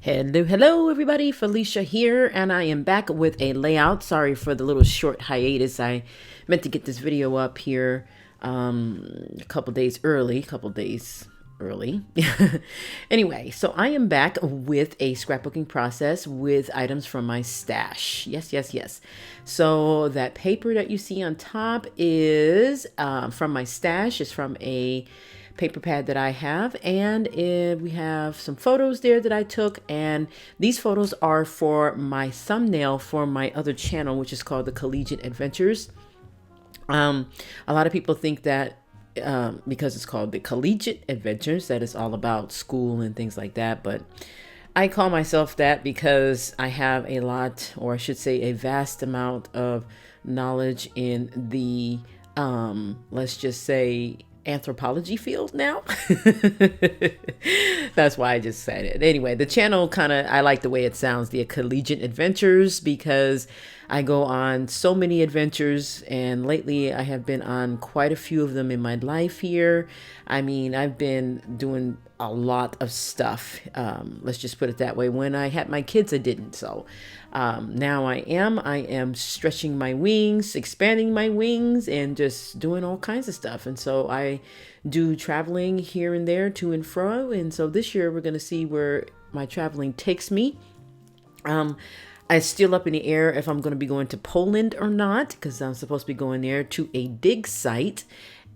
Hello, everybody. Felicia here, and I am back with a layout. Sorry for the little short hiatus. I meant to get this video up here a couple days early. Anyway, so I am back with a scrapbooking process with items from my stash. Yes. So that paper that you see on top is from my stash. It's from a paper pad that I have, and we have some photos there that I took, and these photos are for my thumbnail for my other channel, which is called the Collegiate Adventures. A lot of people think that because it's called the Collegiate Adventures that it's all about school and things like that, but I call myself that because I have a lot, or I should say a vast amount of knowledge in the let's just say anthropology field now. That's why I just said it. Anyway, the channel I like the way it sounds, the Collegiate Adventures, because I go on so many adventures, and lately I have been on quite a few of them in my life here. I mean, I've been doing a lot of stuff. Let's just put it that way. When I had my kids, I didn't. So now I am stretching my wings, expanding my wings, and just doing all kinds of stuff. And so I do traveling here and there, to and fro. And so this year we're going to see where my traveling takes me. It's still up in the air if I'm going to be going to Poland or not, because I'm supposed to be going there to a dig site.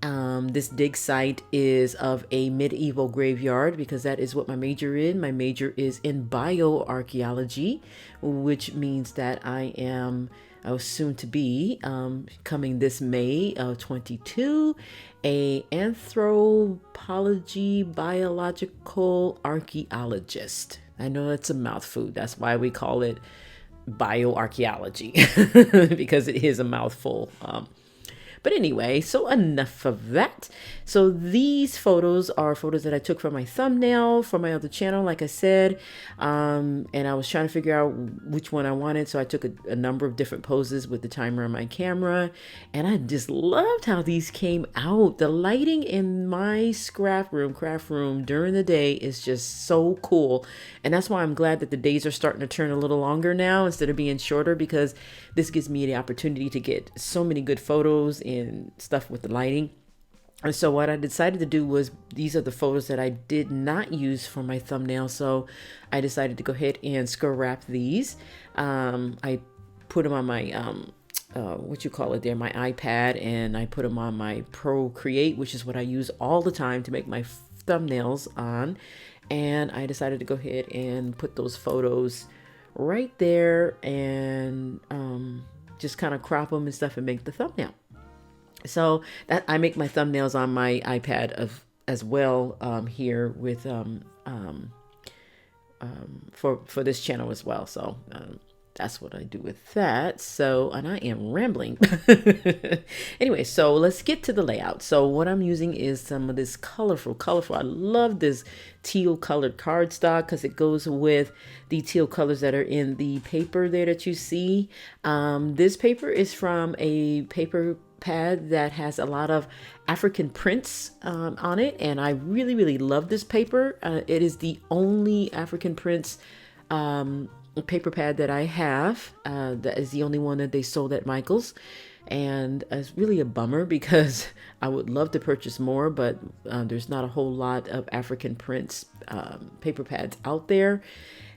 This dig site is of a medieval graveyard, because that is what my major is. My major is in bioarchaeology, which means that I am soon to be coming this May of 22, a anthropology biological archaeologist. I know it's a mouthful. That's why we call it bioarchaeology, because it is a mouthful. But anyway, so enough of that. So these photos are photos that I took from my thumbnail for my other channel, like I said. And I was trying to figure out which one I wanted. So I took a number of different poses with the timer on my camera. And I just loved how these came out. The lighting in my craft room during the day is just so cool. And that's why I'm glad that the days are starting to turn a little longer now instead of being shorter, because this gives me the opportunity to get so many good photos and stuff with the lighting. And so what I decided to do was, these are the photos that I did not use for my thumbnail. So I decided to go ahead and scrap these. I put them on my, my iPad, and I put them on my Procreate, which is what I use all the time to make my thumbnails on. And I decided to go ahead and put those photos right there, and just kind of crop them and stuff and make the thumbnail. So that I make my thumbnails on my iPad as well here with for this channel as well. So that's what I do with that. So, and I am rambling. Anyway, so let's get to the layout. So what I'm using is some of this colorful. I love this teal colored cardstock because it goes with the teal colors that are in the paper there that you see. This paper is from a paper pad that has a lot of African prints on it, and I really love this paper. It is the only African prints paper pad that I have. That is the only one that they sold at Michael's, and it's really a bummer because I would love to purchase more, but there's not a whole lot of African prints paper pads out there.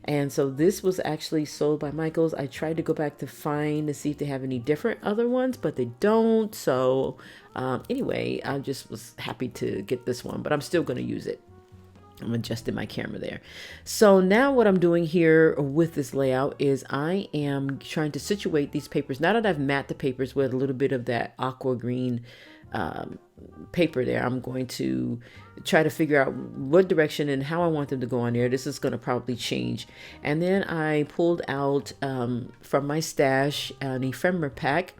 And so this was actually sold by Michael's. I tried to go back to see if they have any different other ones, but they don't. So anyway, I just was happy to get this one, but I'm still going to use it. I'm adjusting my camera there. So now what I'm doing here with this layout is I am trying to situate these papers. Now that I've matte the papers with a little bit of that aqua green paper there, I'm going to try to figure out what direction and how I want them to go on there. This is going to probably change. And then I pulled out from my stash an ephemera pack,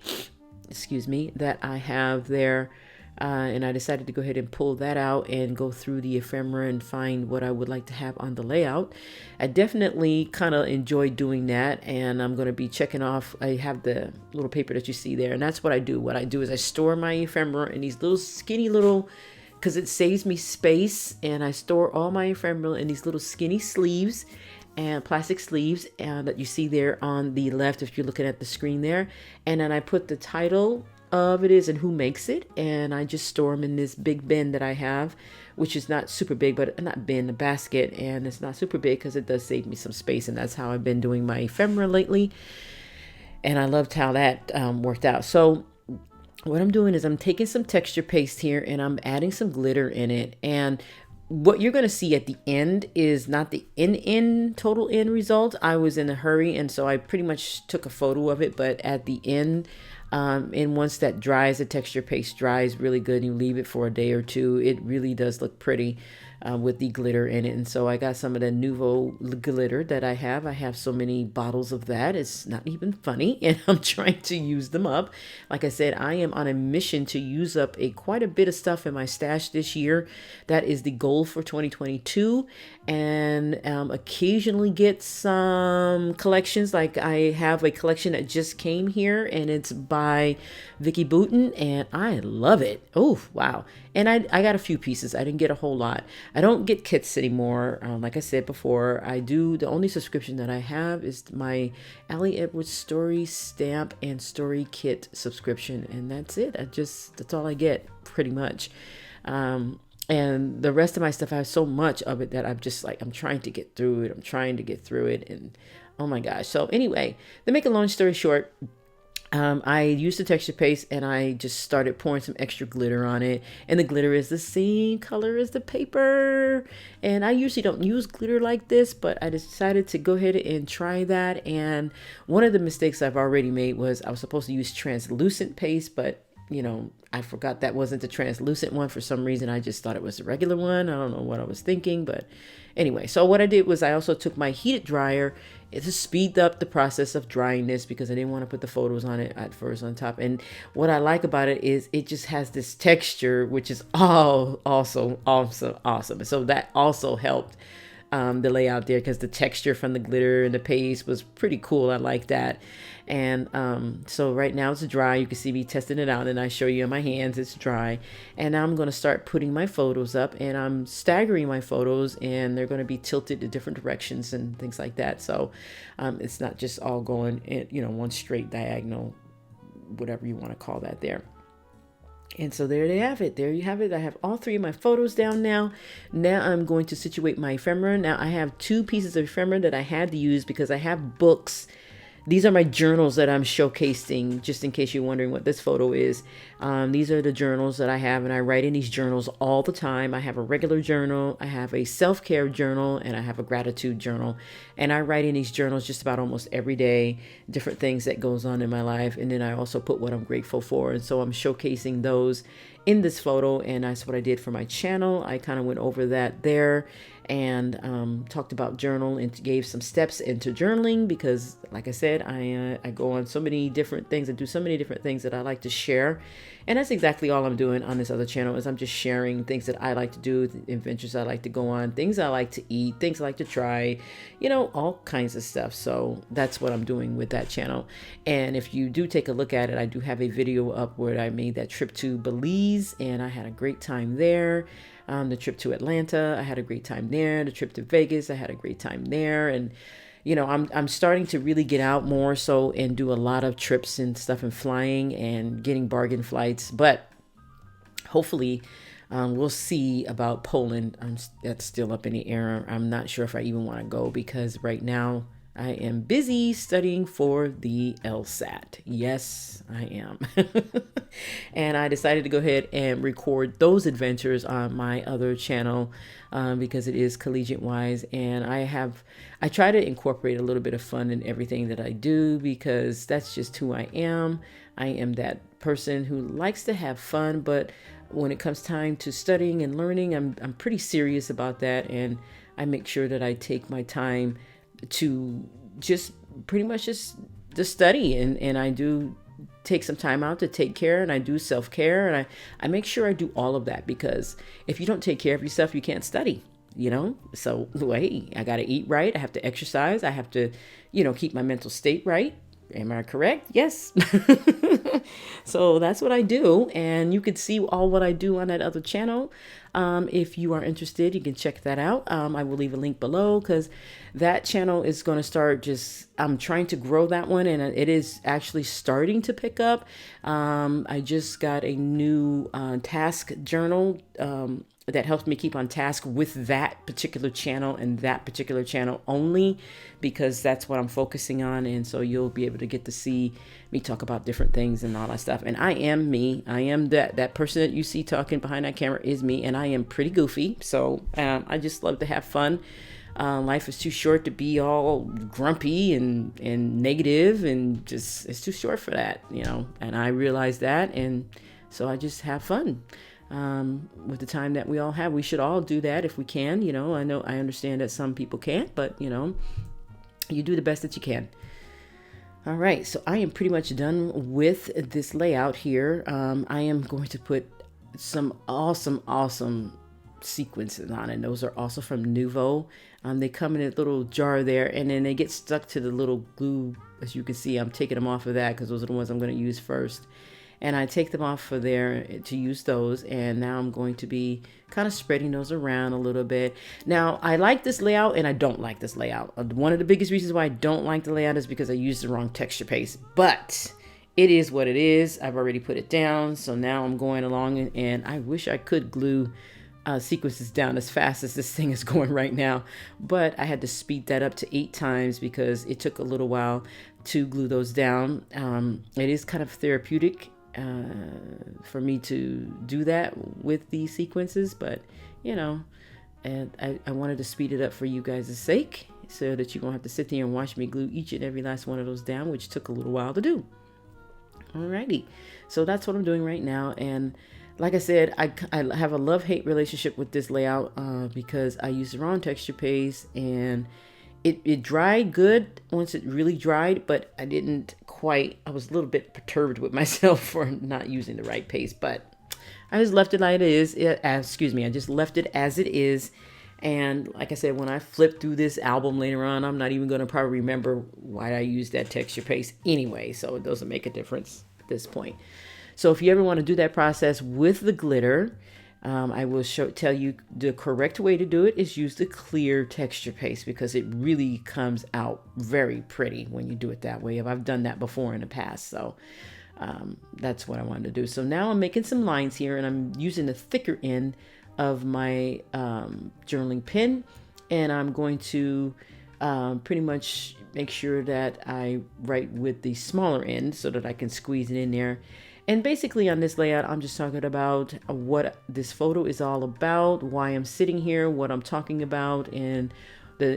that I have there. And I decided to go ahead and pull that out and go through the ephemera and find what I would like to have on the layout. I definitely kind of enjoy doing that, and I'm going to be checking off. I have the little paper that you see there, and that's what I do. What I do is I store my ephemera in these little skinny little, because it saves me space, and I store all my ephemera in these little skinny sleeves. and plastic sleeves that you see there on the left if you're looking at the screen there. And then I put the title of it is and who makes it, and I just store them in this big bin that I have, which is not super big, but not bin, a basket, and it's not super big because it does save me some space, and that's how I've been doing my ephemera lately, and I loved how that worked out. So what I'm doing is I'm taking some texture paste here and I'm adding some glitter in it, and what you're going to see at the end is not the total end result. I was in a hurry, and so I pretty much took a photo of it, but at the end, and once that dries, the texture paste dries really good, and you leave it for a day or two, it really does look pretty with the glitter in it. And so I got some of the Nouveau glitter that I have. I have so many bottles of that. It's not even funny, and I'm trying to use them up. Like I said, I am on a mission to use up quite a bit of stuff in my stash this year. That is the goal for 2022, and occasionally get some collections. Like I have a collection that just came here, and it's by Vicky Boutin, and I love it. Oh, wow. And I got a few pieces. I didn't get a whole lot. I don't get kits anymore. Like I said before, the only subscription that I have is my Allie Edwards story stamp and story kit subscription. And that's it. That's all I get pretty much. And the rest of my stuff, I have so much of it that I'm trying to get through it. And oh my gosh. So anyway, to make a long story short, I used the texture paste and I just started pouring some extra glitter on it, and the glitter is the same color as the paper. And I usually don't use glitter like this, but I decided to go ahead and try that. And one of the mistakes I've already made was I was supposed to use translucent paste, but I forgot that wasn't the translucent one. For some reason, I just thought it was the regular one. I don't know what I was thinking, but anyway, so what I did was I also took my heated dryer to speed up the process of drying this, because I didn't want to put the photos on it at first on top. And what I like about it is it just has this texture, which is also awesome. So that also helped the layout there, because the texture from the glitter and the paste was pretty cool. I like that. And so right now it's dry. You can see me testing it out, and I show you in my hands it's dry. And now I'm going to start putting my photos up, and I'm staggering my photos, and they're going to be tilted to different directions and things like that. So it's not just all going in, one straight diagonal, whatever you want to call that there. And so there you have it. I have all three of my photos down now. Now I'm going to situate my ephemera. Now I have two pieces of ephemera that I had to use because I have books. These are my journals that I'm showcasing, just in case you're wondering what this photo is. These are the journals that I have, and I write in these journals all the time. I have a regular journal, I have a self-care journal, and I have a gratitude journal. And I write in these journals just about almost every day, different things that goes on in my life. And then I also put what I'm grateful for. And so I'm showcasing those in this photo, and that's what I did for my channel. I kind of went over that there, and talked about journal and gave some steps into journaling, because like I said, I go on so many different things and do so many different things that I like to share. And that's exactly all I'm doing on this other channel, is I'm just sharing things that I like to do, the adventures I like to go on, things I like to eat, things I like to try, all kinds of stuff. So that's what I'm doing with that channel. And if you do take a look at it, I do have a video up where I made that trip to Belize, and I had a great time there. The trip to Atlanta, I had a great time there. The trip to Vegas, I had a great time there. And I'm starting to really get out more so and do a lot of trips and stuff, and flying and getting bargain flights. But hopefully we'll see about Poland. That's still up in the air. I'm not sure if I even want to go, because right now I am busy studying for the LSAT. Yes, I am. And I decided to go ahead and record those adventures on my other channel, because it is collegiate wise. And I try to incorporate a little bit of fun in everything that I do, because that's just who I am. I am that person who likes to have fun, but when it comes time to studying and learning, I'm pretty serious about that. And I make sure that I take my time to just pretty much just study, and I do take some time out to take care, and I do self-care, and I make sure I do all of that, because if you don't take care of yourself, you can't study, so hey, I got to eat right, I have to exercise, I have to keep my mental state right, Am I correct? Yes. So that's what I do. And you could see all what I do on that other channel. If you are interested, you can check that out. I will leave a link below because that channel is going to start I'm trying to grow that one, and it is actually starting to pick up. I just got a new task journal that helps me keep on task with that particular channel and that particular channel only, because that's what I'm focusing on. And so you'll be able to get to see me talk about different things and all that stuff. And I am me. I am that person that you see talking behind that camera is me, and I am pretty goofy. So I just love to have fun. Life is too short to be all grumpy and negative, and just it's too short for that, you know. And I realize that, and so I just have fun. With the time that we all have. We should all do that if we can, you know. I understand that some people can't, but you know, you do the best that you can. All right, so I am pretty much done with this layout here. I am going to put some awesome sequences on, and those are also from Nuvo. They come in a little jar there, and then they get stuck to the little glue. As you can see, I'm taking them off of that because those are the ones I'm going to use first. And I take them off for there to use those. And now I'm going to be kind of spreading those around a little bit. Now, I like this layout and I don't like this layout. One of the biggest reasons why I don't like the layout is because I used the wrong texture paste. But it is what it is. I've already put it down. So now I'm going along, and I wish I could glue sequences down as fast as this thing is going right now. But I had to speed that up to 8 times because it took a little while to glue those down. It is kind of therapeutic for me to do that with these sequences, but you know, and I wanted to speed it up for you guys' sake so that you won't have to sit there and watch me glue each and every last one of those down, which took a little while to do. Alrighty, so that's what I'm doing right now. And like I said, I have a love-hate relationship with this layout because I used the wrong texture paste, and it dried good once it really dried, but I was a little bit perturbed with myself for not using the right paste, but I just left it like it is. I just left it as it is. And like I said, when I flip through this album later on, I'm not even going to probably remember why I used that texture paste anyway, so it doesn't make a difference at this point. So if you ever want to do that process with the glitter, I will tell you the correct way to do it is use the clear texture paste, because it really comes out very pretty when you do it that way. I've done that before in the past, so that's what I wanted to do. So now I'm making some lines here, and I'm using the thicker end of my journaling pen, and I'm going to pretty much make sure that I write with the smaller end so that I can squeeze it in there. And basically on this layout, I'm just talking about what this photo is all about, why I'm sitting here, what I'm talking about, and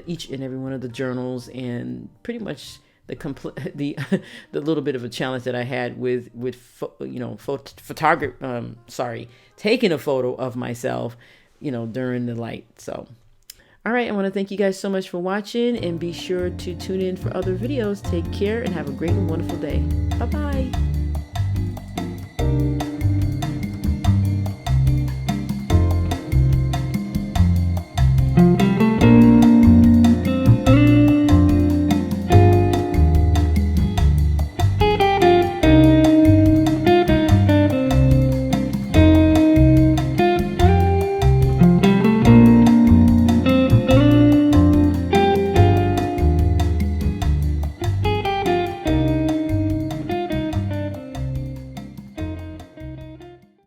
each and every one of the journals, and pretty much the little bit of a challenge that I had with taking a photo of myself, during the light. So, all right, I want to thank you guys so much for watching, and be sure to tune in for other videos. Take care and have a great and wonderful day. Bye-bye.